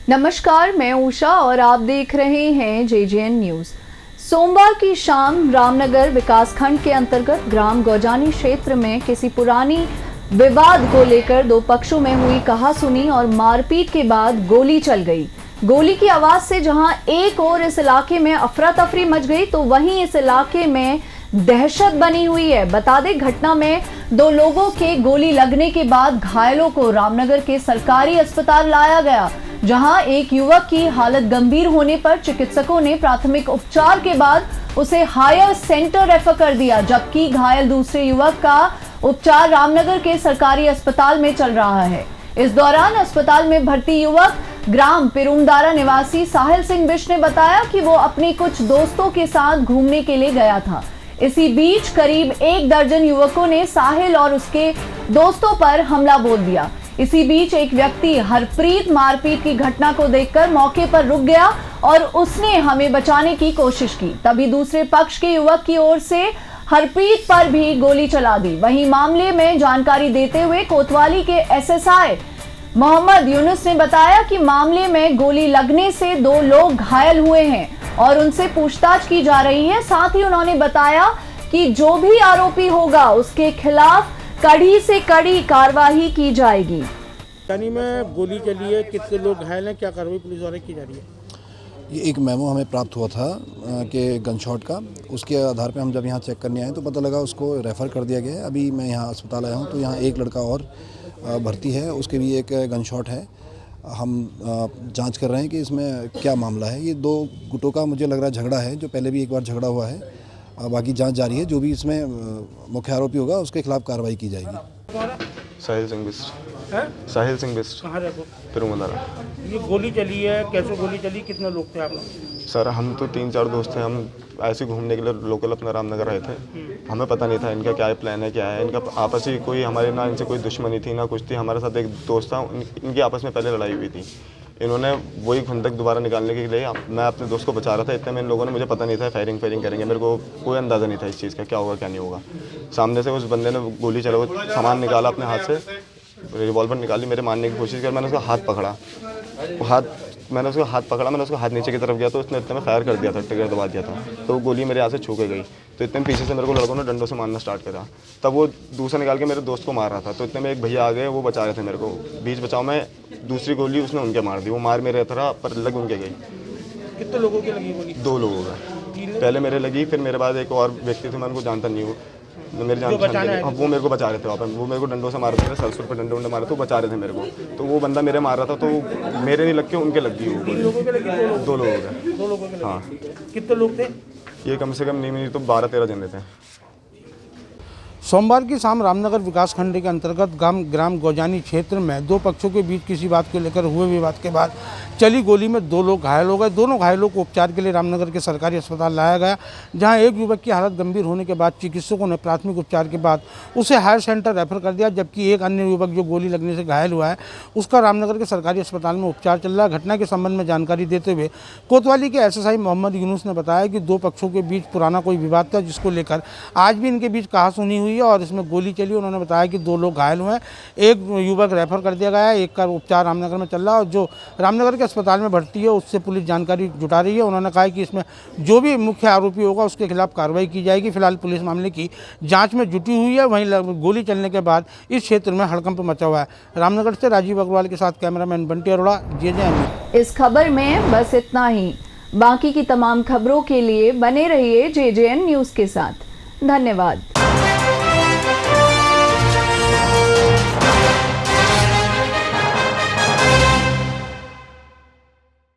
नमस्कार, मैं उषा और आप देख रहे हैं JJN न्यूज। सोमवार की शाम रामनगर विकासखंड के अंतर्गत ग्राम गौजानी क्षेत्र में किसी पुरानी विवाद को लेकर दो पक्षों में हुई कहासुनी और मारपीट के बाद गोली चल गई। गोली की आवाज से जहां एक और इस इलाके में अफरा तफरी मच गई, तो वहीं इस इलाके में दहशत बनी हुई है। बता दें, घटना में दो लोगों के गोली लगने के बाद घायलों को रामनगर के सरकारी अस्पताल लाया गया, जहां एक युवक की हालत गंभीर होने पर चिकित्सकों ने प्राथमिक उपचार के बाद उसे हायर सेंटर रेफर कर दिया, जबकि घायल दूसरे युवक का उपचार रामनगर के सरकारी अस्पताल में चल रहा है। इस दौरान अस्पताल में भर्ती युवक ग्राम पिरुमदारा निवासी साहिल सिंह बिष्ट ने बताया कि वो अपने कुछ दोस्तों के साथ घूमने के लिए गया था। इसी बीच करीब 1 दर्जन युवकों ने साहिल और उसके दोस्तों पर हमला बोल दिया। इसी बीच एक व्यक्ति हरप्रीत मारपीट की घटना को देखकर मौके पर रुक गया और उसने हमें बचाने की कोशिश की। तभी दूसरे पक्ष के युवक की ओर से हरप्रीत पर भी गोली चला दी। वहीं मामले में जानकारी देते हुए कोतवाली के SSI मोहम्मद यूनुस ने बताया कि मामले में गोली लगने से 2 लोग घायल हुए हैं और उनसे पूछताछ की जा रही है। साथ ही उन्होंने बताया कि जो भी आरोपी होगा उसके खिलाफ कड़ी से कड़ी कार्रवाई की जाएगी। यानी में गोली चली है, कितने लोग घायल हैं, क्या कार्रवाई पुलिस द्वारा की जा रही है? ये एक मेमो हमें प्राप्त हुआ था कि गनशॉट का, उसके आधार पे हम जब यहाँ चेक करने आए तो पता लगा उसको रेफ़र कर दिया गया है। अभी मैं यहाँ अस्पताल आया हूँ तो यहाँ एक लड़का और भर्ती है, उसके भी एक गनशॉट है। हम जांच कर रहे हैं कि इसमें क्या मामला है। ये 2 गुटों का मुझे लग रहा है झगड़ा है, जो पहले भी एक बार झगड़ा हुआ है। बाकी जांच जारी है। जो भी इसमें मुख्य आरोपी होगा उसके खिलाफ कार्रवाई की जाएगी। साहिल सिंह बिष्ट कहाँ रहते हो? पिरुमदारा। ये गोली चली है, कैसे गोली चली, कितने लोग थे आप लोग? सर हम तो 3-4 दोस्त थे, हम ऐसे घूमने के लिए लोकल अपना रामनगर आए थे। हमें पता नहीं था इनका क्या प्लान है, क्या है इनका। आपस ही कोई हमारे ना इनसे कोई दुश्मनी थी ना कुछ थी। हमारे साथ एक दोस्त था, इनकी आपस में पहले लड़ाई हुई थी। इन्होंने वही खुंदक दोबारा निकालने के लिए मैं अपने दोस्त को बचा रहा था। इतने में इन लोगों ने, मुझे पता नहीं था फायरिंग करेंगे, मेरे को कोई अंदाज़ा नहीं था इस चीज़ का, क्या होगा क्या नहीं होगा। सामने से उस बंदे ने गोली चला, सामान निकाला अपने हाथ से, रिवॉल्वर निकाली, मेरे मारने की कोशिश की। मैंने उसका हाथ पकड़ा, मैंने उसका हाथ नीचे की तरफ गया तो उसने इतने में फायर कर दिया था, ट्रिगर दबा दिया था, तो वो गोली मेरे हाथ से छू के गई। तो इतने में पीछे से मेरे को लड़कों ने डंडों से मारना स्टार्ट करा। तब वो दूसरा निकाल के मेरे दोस्त को मार रहा था, तो इतने में एक भैया आ गए, वो बचा रहे थे मेरे को। बीच बचाव में दूसरी गोली उसने उनके मार दी। वो मार मेरे था पर लग उनके गई। कितने लोगों की लगी गोली? 2 लोगों का। पहले मेरे लगी, फिर मेरे बाद एक और व्यक्ति थे, मैं उनको जानता नहीं हूँ, मेरी जान वो मेरे को बचा रहे थे। वहाँ पर वो मेरे को डंडों से मार रहे थे, सर पर डंडे मारे थे, बचा रहे थे मेरे को। तो वो बंदा मेरे मार रहा था, तो मेरे नहीं लग के उनके लग गई वो। 3 लोगों के लगी? 2 लोगों का। 2 लोगों के लगी। हाँ। कितने लोग थे ये? कम से कम नहीं तो 12-13 जने थे। सोमवार की शाम रामनगर विकासखंड के अंतर्गत ग्राम गौजानी क्षेत्र में 2 पक्षों के बीच किसी बात को लेकर हुए विवाद के बाद चली गोली में 2 लोग घायल हो गए। दोनों घायलों को उपचार के लिए रामनगर के सरकारी अस्पताल लाया गया, जहां एक युवक की हालत गंभीर होने के बाद चिकित्सकों ने प्राथमिक उपचार के बाद उसे हायर सेंटर रेफर कर दिया, जबकि एक अन्य युवक जो गोली लगने से घायल हुआ है उसका रामनगर के सरकारी अस्पताल में उपचार चल रहा है। घटना के संबंध में जानकारी देते हुए कोतवाली के SSI मोहम्मद यूनुस ने बताया कि 2 पक्षों के बीच पुराना कोई विवाद था, जिसको लेकर आज भी इनके बीच कहासुनी हुई है और इसमें गोली चली। उन्होंने बताया कि 2 लोग घायल हुए हैं, एक युवक रेफर कर दिया गया है, एक का उपचार रामनगर में चल रहा है और जो रामनगर के अस्पताल में भर्ती है उससे पुलिस जानकारी जुटा रही है। उन्होंने कहा कि इसमें जो भी मुख्य आरोपी होगा उसके खिलाफ कार्रवाई की जाएगी। फिलहाल पुलिस मामले की जांच में जुटी हुई है। वहीं गोली चलने के बाद इस क्षेत्र में हड़कंप मचा हुआ है। रामनगर से राजीव अग्रवाल के साथ कैमरामैन बंटी अरोड़ा, JJN। इस खबर में बस इतना ही। बाकी की तमाम खबरों के लिए बने रहिए JJN न्यूज के साथ। धन्यवाद।